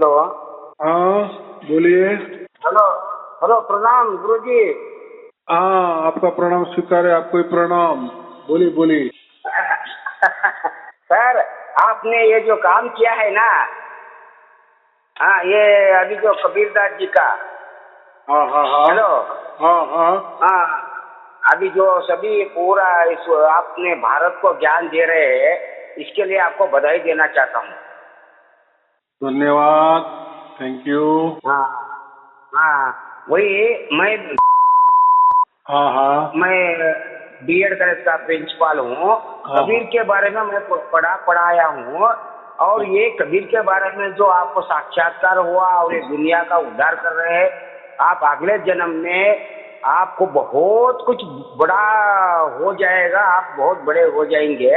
Hello. हाँ, बोलिए। Hello. Hello, प्रणाम गुरुजी। हाँ, आपका प्रणाम स्वीकार है, आपको ही प्रणाम। बोलिए बोलिए। सर, आपने ये जो काम किया है ना, हाँ, ये अभी जो कबीरदास जी का। हाँ हाँ हाँ। हेलो। हाँ हाँ। हाँ, अभी जो सभी पूरा इस आपने भारत को ज्ञान दे रहे हैं, इसके लिए आपको बधाई देना चाहता हूँ। धन्यवाद। Thank you. हाँ हाँ, वही हाँ हाँ मैं बीएड कॉलेज का प्रिंसिपल हूँ। हाँ कबीर के बारे में मैं पढ़ाया हूँ। और ये कबीर के बारे में जो आपको साक्षात्कार हुआ और ये दुनिया का उद्धार कर रहे हैं, आप अगले जन्म में आपको बहुत कुछ बड़ा हो जाएगा, आप बहुत बड़े हो जाएंगे।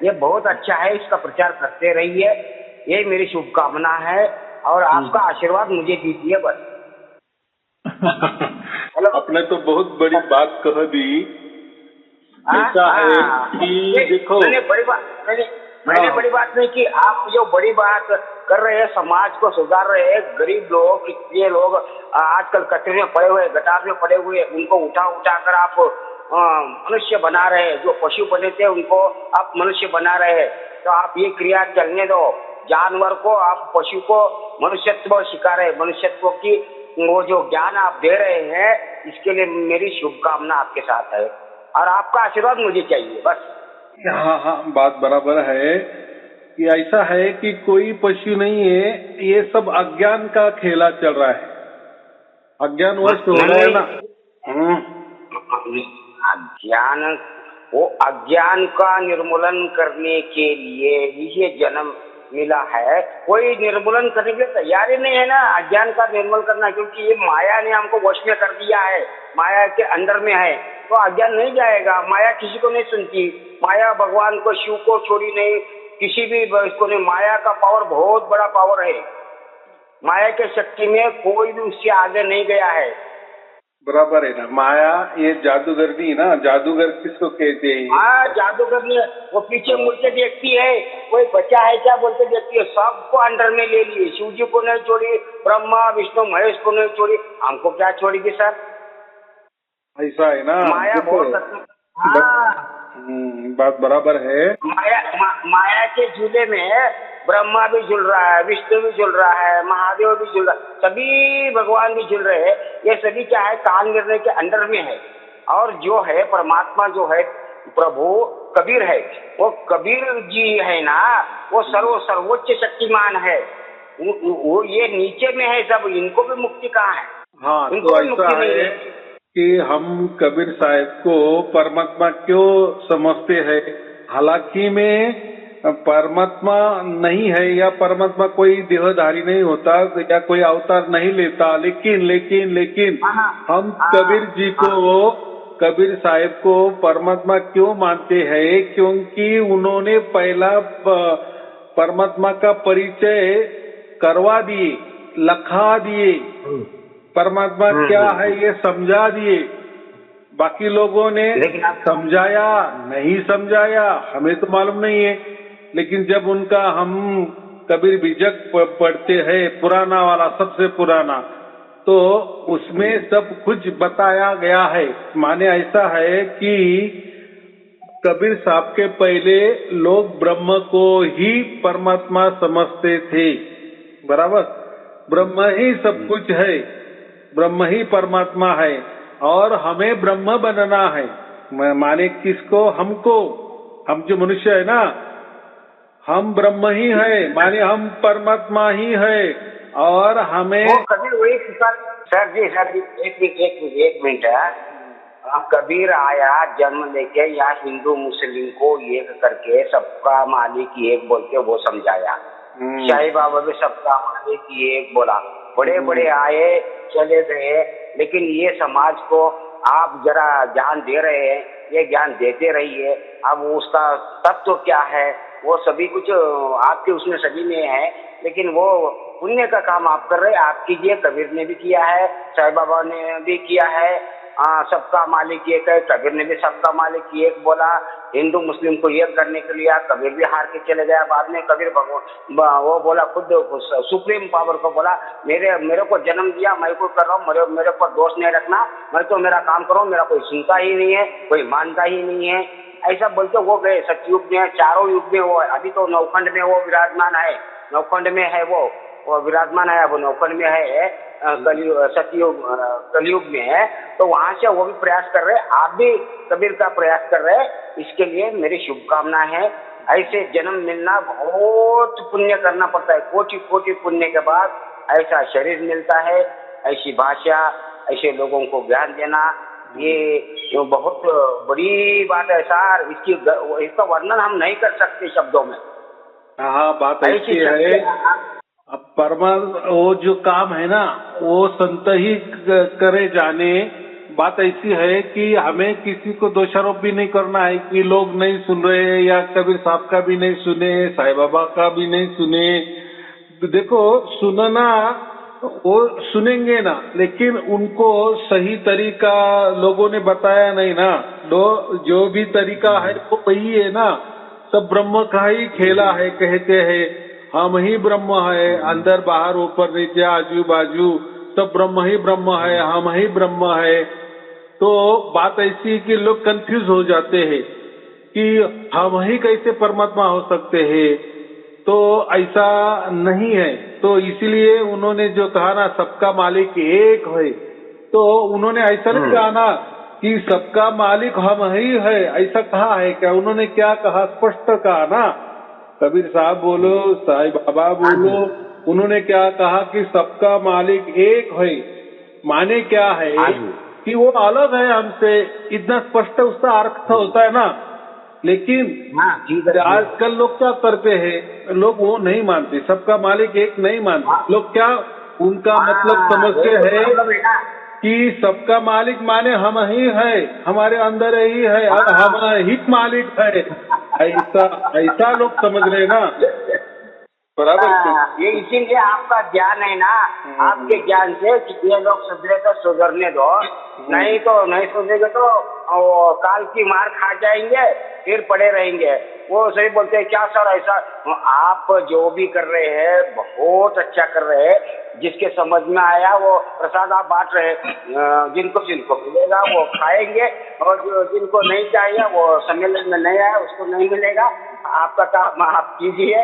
ये बहुत अच्छा है, इसका प्रचार करते रहिए, ये मेरी शुभकामना है। और आपका आशीर्वाद मुझे दीजिए बस। हेलो। आपने तो बहुत बड़ी बात कह दी। हाँ ऐसा है हाँ, कि देखो। मैंने बड़ी बात मैंने हाँ बड़ी बात नहीं की। आप जो बड़ी बात कर रहे हैं, समाज को सुधार रहे हैं, गरीब लोग, कितने लोग आजकल कचरे में पड़े हुए, गटार में पड़े हुए, उनको उठा उठा कर आप मनुष्य बना रहे हैं। जो पशु बने थे उनको आप मनुष्य बना रहे हैं। तो आप ये क्रिया चलने दो। जानवर को आप पशु को मनुष्यत्व सिखा रहे हैं, मनुष्यत्व की वो जो ज्ञान आप दे रहे हैं, इसके लिए मेरी शुभकामना आपके साथ है और आपका आशीर्वाद मुझे चाहिए बस। हाँ हाँ, बात बराबर है कि ऐसा है कि कोई पशु नहीं है, ये सब अज्ञान का खेला चल रहा है, अज्ञानवश हो रहा है नहीं ना। अज्ञान, वो अज्ञान का निर्मूलन करने के लिए ही ये जन्म मिला है। कोई निर्मूलन करने के लिए तैयार ही नहीं है ना अज्ञान का निर्मूलन करना, क्योंकि ये माया ने हमको वश में कर दिया है, माया के अंदर में है। तो अज्ञान नहीं जाएगा। माया किसी को नहीं सुनती। माया भगवान को, शिव को छोड़ी नहीं, किसी भी इसको नहीं। माया का पावर बहुत बड़ा पावर है। माया के शक्ति में कोई भी उससे आगे नहीं गया है। बराबर है ना। माया ये जादूगरनी ना, जादूगर किसको कहते हैं? हाँ, जादूगर ने वो पीछे मुड़ के देखती है, कोई बचा है क्या बोल के देखती है। सबको अंडर में ले लिए। शिव जी को नहीं छोड़ी, ब्रह्मा विष्णु महेश को नहीं छोड़ी, हमको क्या छोड़ेगी सर? ऐसा है ना। माया देखो, बहुत हाँ, बात बराबर है। माया के झूले में ब्रह्मा भी झूल रहा है, विष्णु भी झूल रहा है, महादेव भी झूल रहा है, सभी भगवान भी झूल रहे हैं। ये सभी क्या है, कान गिरने के अंडर में है। और जो है परमात्मा, जो है प्रभु कबीर है, वो कबीर जी है ना, वो सर्वोच्च शक्तिमान है। वो ये नीचे में है सब, इनको भी मुक्ति कहाँ है? हाँ, इनको तो भी ऐसा मुक्ति नहीं है है। कि हम कबीर साहब को परमात्मा क्यों समझते हैं? हालांकि में परमात्मा नहीं है, या परमात्मा कोई देहधारी नहीं होता, या कोई अवतार नहीं लेता, लेकिन लेकिन लेकिन हाँ हम हाँ कबीर जी हाँ। को, कबीर साहब को परमात्मा क्यों मानते हैं? क्योंकि उन्होंने पहला परमात्मा का परिचय करवा दिए, लखा दिए, परमात्मा क्या है हम्म। ये समझा दिए। बाकी लोगों ने लेकिन आप समझाया नहीं समझाया हमें तो मालूम नहीं है, लेकिन जब उनका हम कबीर बीजक पढ़ते हैं, पुराना वाला, सबसे पुराना, तो उसमें सब कुछ बताया गया है। माने ऐसा है कि कबीर साहब के पहले लोग ब्रह्म को ही परमात्मा समझते थे। बराबर, ब्रह्म ही सब कुछ है, ब्रह्म ही परमात्मा है, और हमें ब्रह्म बनना है। माने किसको? हमको। हम जो मनुष्य है ना, हम ब्रह्म ही है, माने हम परमात्मा ही है। और हमें वो कबीर वही पुकार। सर जी, एक मिनट है। कबीर आया जन्म लेके, यहाँ हिंदू मुस्लिम को एक करके सबका मालिक एक बोल के वो समझाया। शाही बाबा भी सबका मालिक एक बोला। बड़े बड़े आए चले गए, लेकिन ये समाज को आप जरा ज्ञान दे रहे हैं, ये ज्ञान देते रहिए। अब उसका तत्व क्या है वो सभी कुछ आपके उसमें सभी में है। लेकिन वो पुण्य का काम आप कर रहे हैं, आप कीजिए। कबीर ने भी किया है, साईं बाबा ने भी किया है। सबका मालिक एक है, कबीर ने भी सबका मालिक एक बोला। हिंदू मुस्लिम को एक करने के लिए कबीर भी हार के चले गया। बाद में कबीर भगवान वो बोला, खुद सुप्रीम पावर को बोला, मेरे को जन्म दिया, मैं को कर रहा हूँ, मेरे पर दोष नहीं रखना, मैं तो मेरा काम कर रहा हूँ, मेरा कोई सुनता ही नहीं है, कोई मानता ही नहीं है। ऐसा बोलते वो गए। सतयुग में, चारों युग में वो, अभी तो नौखंड में वो विराजमान है, नौखंड में है वो विराजमान है, अब नौखंड में है। सतयुग कलयुग में है, तो वहां से वो भी प्रयास कर रहे हैं, आप भी कबीर का प्रयास कर रहे हैं। इसके लिए मेरी शुभकामना है। ऐसे जन्म मिलना बहुत पुण्य करना पड़ता है, कोटि कोटि पुण्य के बाद ऐसा शरीर मिलता है, ऐसी भाषा, ऐसे लोगों को ज्ञान देना, ये बहुत बड़ी बात है सर। इसका वर्णन हम नहीं कर सकते शब्दों में। हाँ, बात ऐसी है। अब वो जो काम है ना, वो संत ही करे जाने। बात ऐसी है कि हमें किसी को दोषारोप भी नहीं करना है कि लोग नहीं सुन रहे, या कबीर साहब का भी नहीं सुने, साईं बाबा का भी नहीं सुने। देखो, सुनना वो सुनेंगे ना, लेकिन उनको सही तरीका लोगों ने बताया नहीं ना। जो भी तरीका है वो वही है ना, सब ब्रह्म का ही खेला है। कहते हैं हम ही ब्रह्म है, अंदर बाहर ऊपर नीचे आजू बाजू सब ब्रह्म ही ब्रह्म है, हम ही ब्रह्म है। तो बात ऐसी कि लोग कंफ्यूज हो जाते हैं कि हम ही कैसे परमात्मा हो सकते हैं। तो ऐसा नहीं है। तो इसीलिए उन्होंने जो कहा ना, सबका मालिक एक है, तो उन्होंने ऐसा नहीं कहा ना कि सबका मालिक हम ही है, ऐसा कहा है क्या? उन्होंने क्या कहा, स्पष्ट कहा ना। कबीर साहब बोलो, साईं बाबा बोलो, उन्होंने क्या कहा कि सबका मालिक एक है। माने क्या है कि वो अलग है हमसे, इतना स्पष्ट उसका अर्थ होता है ना। लेकिन आजकल लोग क्या करते हैं, लोग वो नहीं मानते, सबका मालिक एक नहीं मानते। लोग क्या, उनका मतलब समझते हैं कि सबका मालिक माने हम ही है, हमारे अंदर ही है और हम ही मालिक है। ऐसा लोग समझ रहे हैं ना, बराबर। ये इसीलिए आपका ज्ञान है ना, आपके ज्ञान से कितने लोग सुधरे तो सुधरने दो, नहीं तो नहीं सुधरेंगे तो काल की मार खा जाएंगे, फिर पड़े रहेंगे। वो सही बोलते हैं क्या सर, ऐसा आप जो भी कर रहे हैं बहुत अच्छा कर रहे हैं। जिसके समझ में आया वो प्रसाद आप बांट रहे हैं, जिनको मिलेगा वो खाएंगे, और जिनको नहीं चाहिए, वो सम्मेलन में नहीं आया, उसको नहीं मिलेगा। आपका काम आप कीजिए।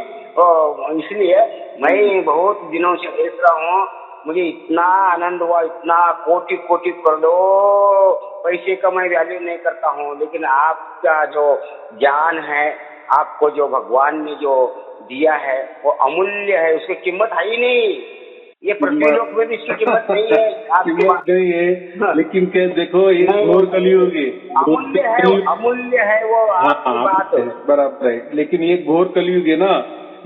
इसलिए मैं बहुत दिनों से देख रहा हूँ, मुझे इतना आनंद हुआ, इतना कोटि कोटि कर दो, पैसे का मैं वैल्यू नहीं करता हूँ, लेकिन आपका जो ज्ञान है, आपको जो भगवान ने जो दिया है वो अमूल्य है, उसकी कीमत है ही नहीं। ये पृथ्वीलोक में भी इसकी कीमत नहीं है, आपकी बात नहीं है। लेकिन क्या देखो, ये घोर कलयुग है, अमूल्य है वो आपकी बात है, बराबर है। लेकिन ये घोर कलयुग है ना,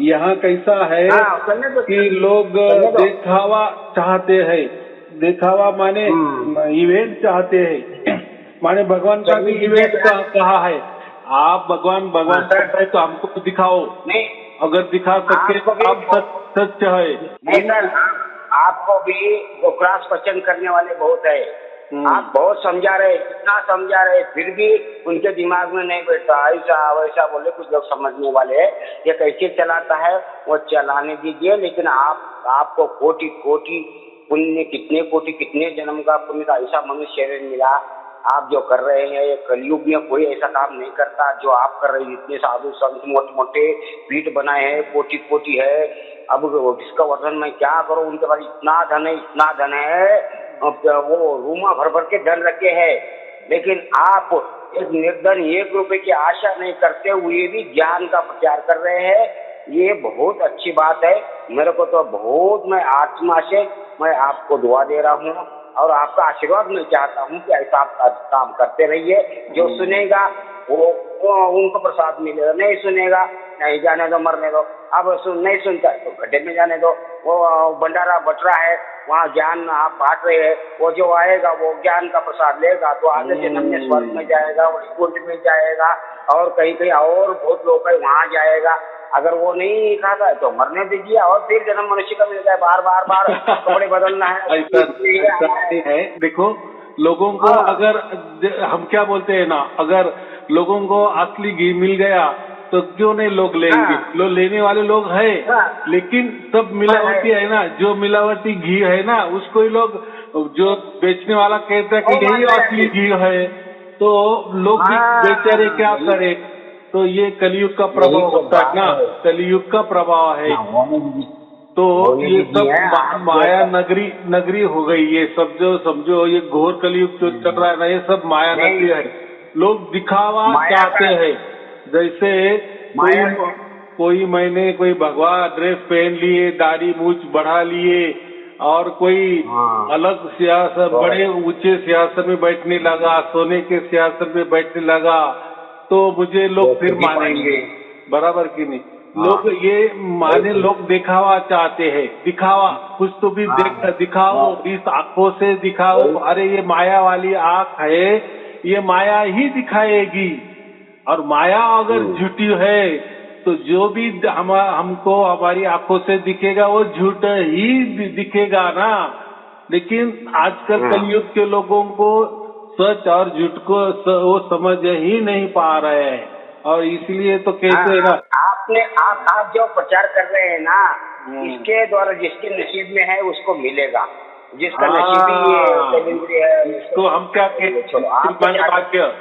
यहाँ कैसा है कि लोग दिखावा चाहते हैं। दिखावा माने इवेंट चाहते हैं, माने भगवान का भी इवेंट कहा है। आप भगवान करते हैं तो हमको तो दिखाओ, अगर दिखा सके आप सच है। नहीं सर, आपको भी वो क्रॉस क्वेश्चन करने वाले बहुत है। आप बहुत समझा रहे, इतना समझा रहे, फिर भी उनके दिमाग में नहीं बैठता। ऐसा वैसा बोले कुछ लोग समझने वाले, ये कैसे चलाता है वो चलाने दीजिए। लेकिन आपको कोटि कोटि पुण्य, कितने कोटि कितने जन्म का पुण्य का ऐसा मनुष्य शरीर मिला। आप जो कर रहे हैं, ये कलयुग में कोई ऐसा काम नहीं करता जो आप कर रहे हैं। इतने साधु संत मोटे मोटे पीठ बनाए हैं, कोटि कोटि है। अब जिसका वर्णन मैं क्या करूं, उनके पास इतना धन है, इतना धन है, वो रूमा भर भर के धन रखे हैं। लेकिन आप एक निर्धन 1 रुपए की आशा नहीं करते हुए भी ज्ञान का प्रचार कर रहे हैं। ये बहुत अच्छी बात है। मेरे को तो बहुत, मैं आत्मा से मैं आपको दुआ दे रहा हूँ और आपका आशीर्वाद मैं चाहता हूँ कि ऐसा आप काम करते रहिए। जो सुनेगा वो उनको प्रसाद मिलेगा, नहीं सुनेगा नहीं, जाने दो, मरने दो। अब नहीं सुनता तो गड्ढे में जाने दो। वो भंडारा बट रहा है, वहाँ ज्ञान आप बांट रहे हैं, वो जो आएगा वो ज्ञान का प्रसाद लेगा तो आगे जन्म में स्वर्ग में जाएगा, वैकुंठ में जाएगा, और कहीं कहीं और बहुत लोग है वहाँ जाएगा। अगर वो नहीं खाता है तो मरने दीजिए और फिर जन्म मनुष्य का मिलता है, बार बार बार कपड़े बदलना है। ऐसा नहीं है। देखो, लोगों को हाँ अगर हम क्या बोलते हैं ना, अगर लोगों को असली घी मिल गया तो क्यों नहीं लोग लेंगे, हाँ लेने वाले लोग हैं। हाँ लेकिन सब मिलावटी है ना, जो मिलावटी घी है ना उसको ही लोग, जो बेचने वाला कहता है कि वो यही मान रहे असली हैं। घी है, तो लोग भी बेचारे हाँ क्या करे। तो ये कलयुग का यही प्रभाव तो होता है बात ना, है। कलयुग का प्रभाव है। हाँ तो होने ये दीजिए सब है आप जो माया नगरी नगरी हो गई, ये सब जो समझो, ये घोर कलयुग जो चल रहा है ना, ये सब माया नहीं नगरी है। लोग दिखावा माया चाहते का हैं। जैसे कोई माया कोई भगवा ड्रेस पहन लिए, दाढ़ी मूछ बढ़ा लिए, और कोई हाँ अलग सियासत, तो बड़े ऊंचे सियासत में बैठने लगा, सोने के सियासत में बैठने लगा, तो मुझे लोग फिर खेती पानी मानेंगे। में बराबर कि नहीं? हाँ लोग ये वही माने, तो लोग दिखावा चाहते हैं, दिखावा कुछ तो भी हाँ दिखाओ, हाँ इस आंखों से दिखाओ। वही अरे ये माया वाली आंख है, ये माया ही दिखाएगी। और माया अगर हम्म, झूठी है तो जो भी हमको हमारी आंखों से दिखेगा वो झूठ ही दिखेगा ना। लेकिन आजकल हाँ कलयुग के लोगों को सच और झूठ को वो समझ ही नहीं पा रहे हैं, और इसलिए तो हाँ, कहते हैं ना। आप जो प्रचार कर रहे हैं ना, हम्म। इसके द्वारा जिसके नसीब में है उसको मिलेगा, जिसका नसीबी ये हाँ, तेलिंद्री है इसको हम क्या ये कहते छोड़ो, हैं, आप तो माने चाहते भाग्य,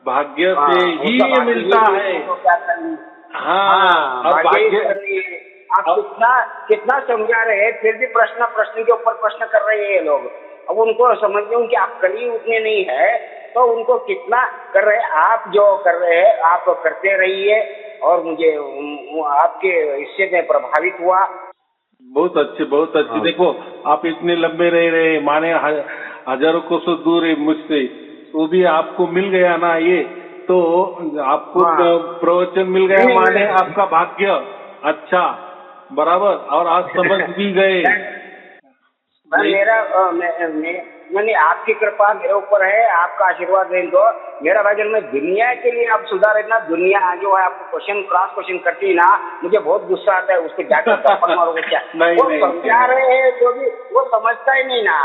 भाग्य से हाँ ही उसका ये भाग्य मिलता ही है। उसको क्या करनी। हाँ, हाँ और भाग्य ही भाग्य, कर रही है। आप कितना कितना समझा रहे हैं फिर भी प्रश्न प्रश्न के ऊपर प्रश्न कर रहे हैं ये लोग। अब उनको समझने उनकी अक्ल ही उतनी नहीं है, तो उनको कितना कर रहे हैं। आप जो कर रहे हैं आप करते रहिए, और मुझे आपके इससे मैं प्रभावित हुआ। बहुत अच्छे, बहुत अच्छे। हाँ देखो, आप इतने लंबे रह रहे, माने हजारों कोसों दूर है मुझसे, तो भी आपको मिल गया ना ये, तो आपको हाँ प्रवचन मिल नहीं गया, नहीं माने नहीं आपका भाग्य अच्छा। बराबर, और आज समझ भी गए। मैं नहीं, मेरा नहीं आपकी कृपा मेरे ऊपर है, आपका आशीर्वाद नहीं तो मेरा भाई मैं दुनिया के लिए आप सुधारे ना। दुनिया जो है आपको क्वेश्चन क्रॉस क्वेश्चन करती है ना, मुझे बहुत गुस्सा आता है, उसको जाकर थप्पड़ मारो क्या। नहीं वो नहीं समझा नहीं। रहे हैं जो भी वो समझता ही नहीं ना।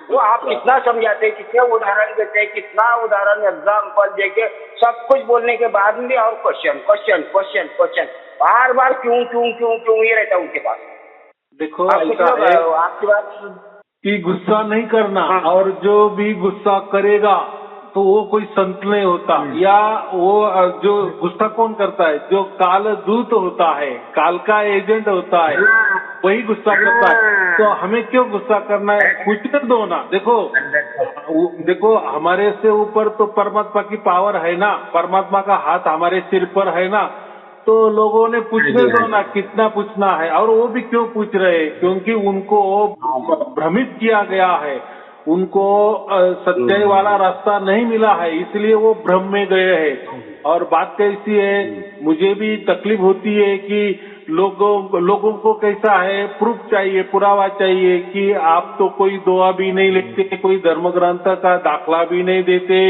वो आप कितना समझाते हैं, कितने उदाहरण देते हैं, कितना उदाहरण एग्जाम्पल देके सब कुछ बोलने के बाद भी और क्वेश्चन क्वेश्चन क्वेश्चन क्वेश्चन बार बार क्यों क्यों क्यों क्यों ये रहता है उनके पास। देखो, आप कुछ ऐसा लोग है आपकी बात कि गुस्सा नहीं करना, हाँ और जो भी गुस्सा करेगा तो वो कोई संत नहीं होता, या वो जो गुस्सा कौन करता है, जो काल दूत होता है, काल का एजेंट होता है, हाँ वही गुस्सा करता है। तो हमें क्यों गुस्सा करना है, पूछने दो ना। देखो, देखो हमारे से ऊपर तो परमात्मा की पावर है ना, परमात्मा का हाथ हमारे सिर पर है ना। तो लोगों ने हाँ पूछने जी हाँ दो ना, कितना पूछना है। और वो भी क्यों पूछ रहे हैं, क्योंकि उनको जी भ्रमित किया गया है, उनको सच्चाई वाला हम्म, रास्ता नहीं मिला है, इसलिए वो भ्रम में गए हैं। हाँ जी, और बात कैसी है, मुझे भी तकलीफ होती है कि लोगों को कैसा है, प्रूफ चाहिए, पुरावा चाहिए कि आप तो कोई दुआ भी नहीं लिखते, कोई धर्म ग्रंथ का दाखला भी नहीं देते,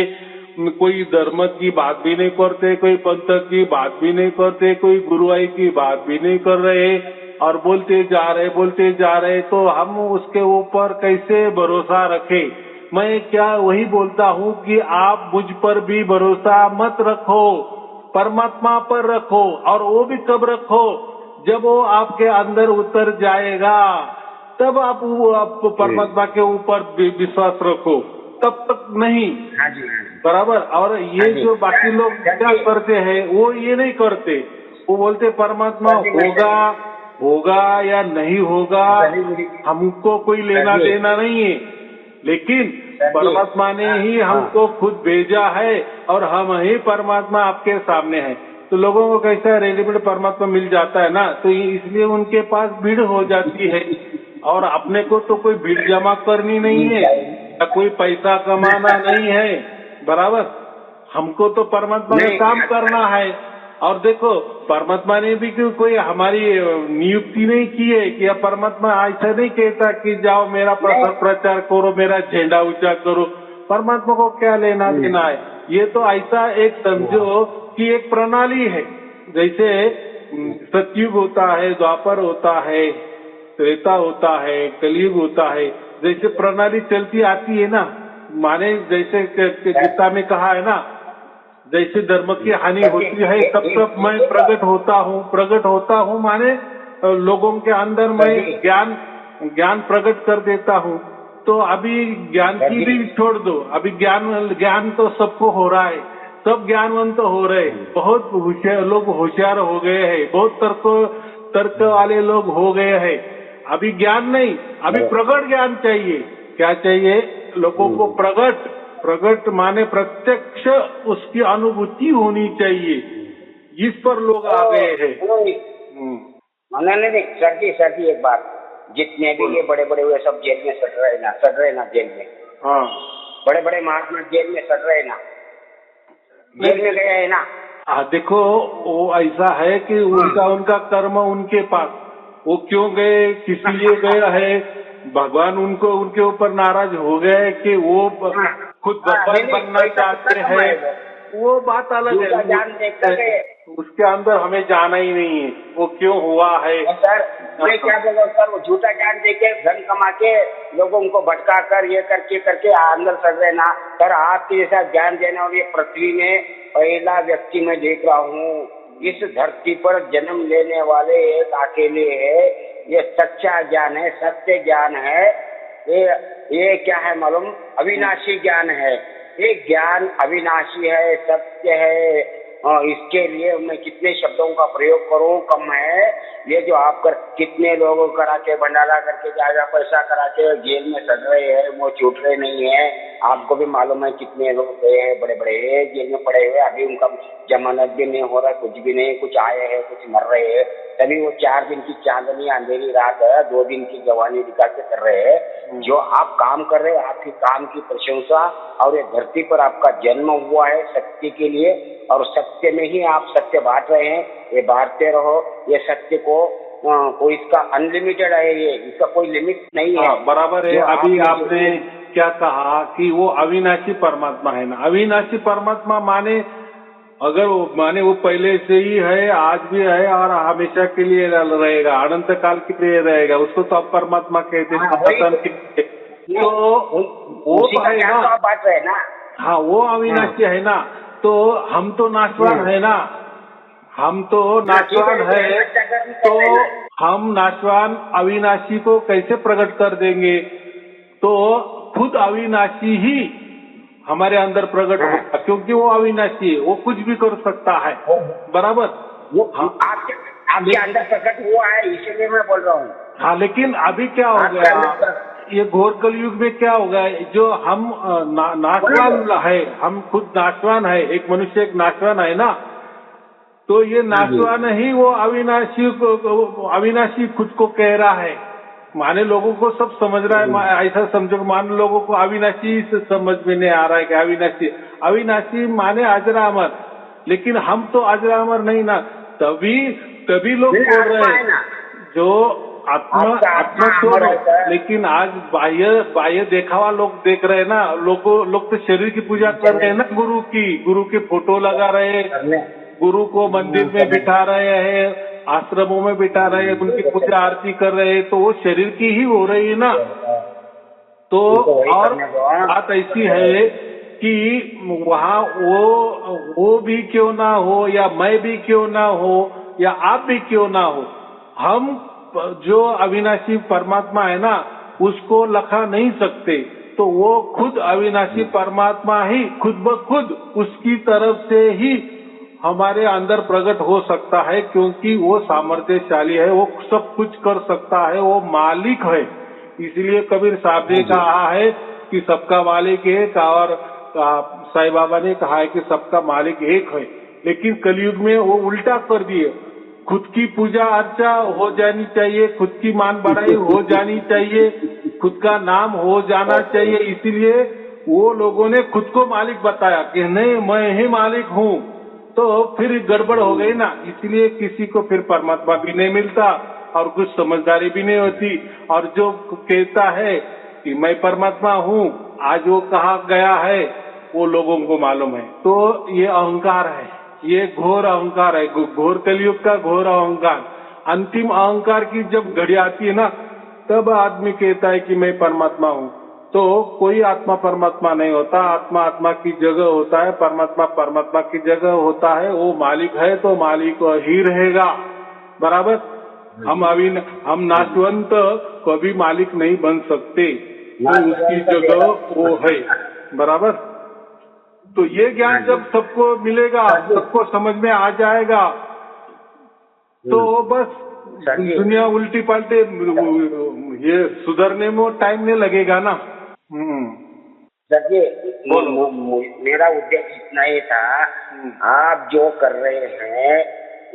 कोई धर्म की बात भी नहीं करते, कोई पंथ की बात भी नहीं करते, कोई गुरुआई की बात भी नहीं कर रहे, और बोलते जा रहे, तो हम उसके ऊपर कैसे भरोसा रखें। मैं क्या वही बोलता हूँ कि आप मुझ पर भी भरोसा मत रखो, परमात्मा पर रखो। और वो भी कब रखो, जब वो आपके अंदर उतर जाएगा, तब आप परमात्मा के ऊपर विश्वास रखो, तब तक नहीं। हाँ जी हाँ जी बराबर। और हाँ ये जी जो बाकी लोग क्या चलिए करते हैं, वो ये नहीं करते। वो बोलते परमात्मा सर जी मैं होगा, होगा या नहीं होगा, सर जी मेरी हमको कोई सर लेना जी देना नहीं है। लेकिन सर जी परमात्मा ने हाँ ही हाँ हमको खुद भेजा है, और हम ही परमात्मा आपके सामने है। तो लोगों को कैसा रेडीमेड परमात्मा मिल जाता है ना, तो इसलिए उनके पास भीड़ हो जाती है। और अपने को तो कोई भीड़ जमा करनी नहीं मिल है, जाएगी या कोई पैसा कमाना नहीं है। बराबर, हमको तो परमात्मा का नहीं काम करना है। और देखो, परमात्मा ने भी कोई हमारी नियुक्ति नहीं की है कि अब परमात्मा ऐसा नहीं कहता कि जाओ मेरा नहीं प्रचार करो, मेरा झंडा ऊंचा करो। परमात्मा को क्या लेना देना है। ये तो ऐसा एक समझो कि एक प्रणाली है। जैसे सतयुग होता है, द्वापर होता है, त्रेता होता है, कलयुग होता है। जैसे प्रणाली चलती आती है ना, माने जैसे गीता में कहा है ना, जैसे धर्म की हानि होती है तब तब मैं प्रकट होता हूँ माने लोगों के अंदर मैं ज्ञान प्रकट कर देता हूँ। तो अभी ज्ञान की भी छोड़ दो, अभी ज्ञान तो सबको हो रहा है, सब ज्ञानवंत हो रहे, बहुत होशियार हो गए हैं, बहुत तर्क वाले लोग हो गए हैं। अभी ज्ञान नहीं, अभी प्रकट ज्ञान चाहिए। क्या चाहिए लोगों को? प्रकट माने प्रत्यक्ष उसकी अनुभूति होनी चाहिए, जिस पर लोग आ गए हैं। नहीं सर जी एक बात, जितने भी ये बड़े बड़े हुए सब जेल में सड़ रहे ना जेल में। हाँ, बड़े बड़े महात्मा जेल में सड़ रहे ना, जेल में गए हैं ना। देखो वो ऐसा है कि उनका कर्म उनके पास, वो क्यों गए, किस लिए गए है, भगवान उनके ऊपर नाराज हो गए कि वो खुद भगवान बनना चाहते हैं, वो बात अलग है। उसके अंदर हमें जाना ही नहीं है, वो क्यों हुआ है। सर मैं क्या बोल रहा हूँ सर, वो झूठा ज्ञान देके धन कमा के लोगों को भटका कर ये करके अंदर सड़ रहे ना। सर आपके जैसा ज्ञान देने वाली पृथ्वी में पहला व्यक्ति मैं देख रहा हूँ। इस धरती पर जन्म लेने वाले एक अकेले है। ये सच्चा ज्ञान है, सत्य ज्ञान है। ये क्या है मालूम? अविनाशी ज्ञान है। ये ज्ञान अविनाशी है, सत्य है। इसके लिए मैं कितने शब्दों का प्रयोग करूं कम है। ये जो आप कितने लोग करा के भंडारा करके ज्यादा पैसा करा के जेल में सड़ रहे हैं, वो छूट रहे नहीं है। आपको भी मालूम है कितने लोग गए हैं, बड़े बड़े जेल में पड़े हुए, अभी उनका जमानत भी नहीं हो रहा, कुछ भी नहीं, कुछ आए हैं कुछ मर रहे हैं। तभी वो 4 दिन की चांदनी अंधेरी रात है, 2 दिन की जवानी दिखा के कर रहे हैं। जो आप काम कर रहे हैं, आपकी काम की प्रशंसा, और ये धरती पर आपका जन्म हुआ है सत्य के लिए, और सत्य में ही आप सत्य बांट रहे हैं। ये बांटते रहो। ये सत्य को कोई इसका अनलिमिटेड है, ये इसका कोई लिमिट नहीं है। बराबर है। अभी आपने क्या कहा कि वो अविनाशी परमात्मा है ना। अविनाशी परमात्मा माने अगर वो पहले से ही है, आज भी है और हमेशा के लिए रहेगा, अनंत काल के लिए रहेगा, उसको तो आप परमात्मा कहते हैं। तो वो है ना। हाँ, वो अविनाशी है ना। तो हम तो नाशवान है ना, हम तो नाशवान है। तो हम नाशवान अविनाशी को कैसे प्रकट कर देंगे? तो खुद अविनाशी ही हमारे अंदर प्रकट होगा, क्योंकि वो अविनाशी है, वो कुछ भी कर सकता है। बराबर, वो आपके अंदर प्रकट हुआ है, इसीलिए मैं बोल रहा हूँ। हाँ, लेकिन अभी क्या हो गया, ये घोर कलयुग में क्या होगा, जो हम नाशवान है, हम खुद नाशवान है, एक मनुष्य एक नाशवान है ना। तो ये नाशवान ही वो अविनाशी खुद को कह रहा है। माने लोगों को सब समझ रहा है, ऐसा समझो, मान लोगों को अविनाशी से समझ में नहीं आ रहा है कि अविनाशी माने अजरा अमर, लेकिन हम तो अजरा अमर नहीं ना। तभी लोग बोल रहे हैं जो आत्मा छोड़ो, लेकिन आज बाह्य देखावा लोग देख रहे हैं ना। लोग तो शरीर की पूजा कर रहे हैं ना, गुरु की फोटो लगा रहे हैं, गुरु को मंदिर में बिठा रहे हैं, आश्रमों में बिठा रहे हैं, उनकी पूजा आरती कर रहे हैं, तो वो शरीर की ही हो रही है ना। तो और बात ऐसी है कि वहाँ वो भी क्यों ना हो, या मैं भी क्यों ना हो, या आप भी क्यों ना हो, हम जो अविनाशी परमात्मा है ना, उसको लखा नहीं सकते। तो वो खुद अविनाशी परमात्मा ही खुद ब खुद उसकी तरफ से ही हमारे अंदर प्रकट हो सकता है, क्योंकि वो सामर्थ्यशाली है, वो सब कुछ कर सकता है, वो मालिक है। इसलिए कबीर साहब ने कहा है कि सबका मालिक एक, और साईं बाबा ने कहा है कि सबका मालिक एक है। लेकिन कलयुग में वो उल्टा कर दिए, खुद की पूजा अर्चा हो जानी चाहिए, खुद की मान बढ़ाई हो जानी चाहिए, खुद का नाम हो जाना चाहिए। इसीलिए वो लोगों ने खुद को मालिक बताया कि नहीं, मैं ही मालिक हूँ। तो फिर गड़बड़ हो गई ना। इसलिए किसी को फिर परमात्मा भी नहीं मिलता और कुछ समझदारी भी नहीं होती। और जो कहता है कि मैं परमात्मा हूँ, आज वो कहाँ गया है वो लोगों को मालूम है। तो ये अहंकार है, ये घोर अहंकार है, घोर कलयुग का घोर अहंकार। अंतिम अहंकार की जब घड़ी आती है ना, तब आदमी कहता है कि मैं परमात्मा हूँ। तो कोई आत्मा परमात्मा नहीं होता, आत्मा आत्मा की जगह होता है, परमात्मा परमात्मा की जगह होता है। वो मालिक है तो मालिक ही रहेगा, बराबर। हम नाशवंत कभी मालिक नहीं बन सकते, तो उसकी जगह वो है, बराबर। तो ये ज्ञान जब सबको मिलेगा, सबको समझ में आ जाएगा, तो बस दुनिया उल्टी पलटे, ये सुधरने में टाइम नहीं लगेगा ना। देखिए, मेरा उद्देश्य इतना ही था, आप जो कर रहे हैं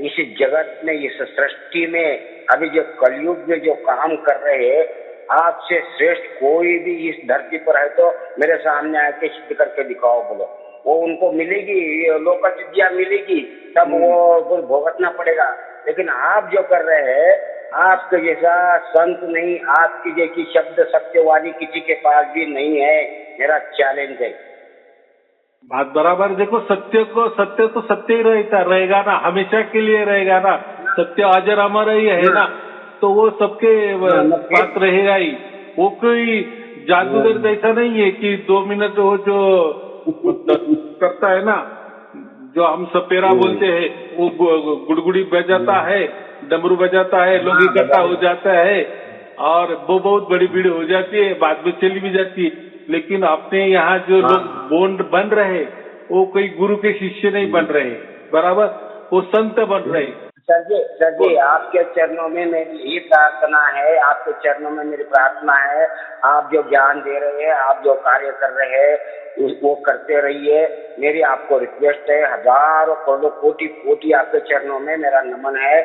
इस जगत में, इस सृष्टि में, अभी जो कलयुग में जो काम कर रहे हैं, आपसे श्रेष्ठ कोई भी इस धरती पर है तो मेरे सामने आके सिद्ध करके दिखाओ। बोलो, वो उनको मिलेगी, लोकल सिद्धियां मिलेगी, तब वो भुगतना पड़ेगा। लेकिन आप जो कर रहे हैं, आपके जैसा संत नहीं, आपकी जैसी शब्द सत्यवादी किसी के पास भी नहीं है। मेरा चैलेंज है। बात बराबर। देखो, सत्य तो सत्य ही रहेगा ना, हमेशा के लिए रहेगा ना। सत्य अजर अमर ही है ना, तो वो सबके पास रहेगा ही। वो कोई जादूगर जैसा नहीं है कि 2 मिनट वो जो करता है ना, जो हम सपेरा बोलते हैं, वो गुड़गुड़ी बजाता है, डमरू बजाता है, लोग इकट्ठा हो जाता है और वो बहुत बड़ी भीड़ हो जाती है, बाद में चली भी जाती है। लेकिन अपने यहाँ जो लोग बॉन्ड बन रहे, वो कोई गुरु के शिष्य नहीं बन रहे, बराबर, वो संत बन रहे। सर जी, आपके चरणों में मेरी यही प्रार्थना है, आपके चरणों में मेरी प्रार्थना है। आप जो ज्ञान दे रहे हैं, आप जो कार्य कर रहे हैं, वो करते रहिए। मेरी आपको रिक्वेस्ट है, हजारों करोड़ों कोटि कोटि आपके चरणों में मेरा नमन है।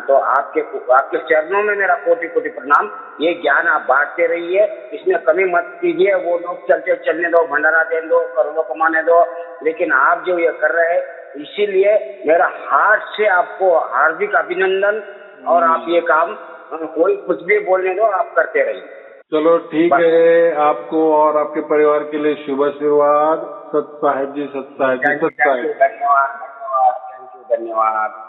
तो आपके चरणों में मेरा कोटि कोटि प्रणाम। ये ज्ञान आप बांटते रहिए, इसमें कमी मत कीजिए। वो लोग चलने दो, भंडारा दे दो, करोड़ों कमाने दो, लेकिन आप जो ये कर रहे हैं, इसीलिए मेरा हार्ट से आपको हार्दिक अभिनंदन। और आप ये काम, कोई कुछ भी बोलने दो, आप करते रहिए। चलो ठीक है, आपको और आपके परिवार के लिए शुभ आशीर्वाद। सत साहिब जी, सत साहिब जी, सत साहिब। धन्यवाद, धन्यवाद, थैंक यू, धन्यवाद।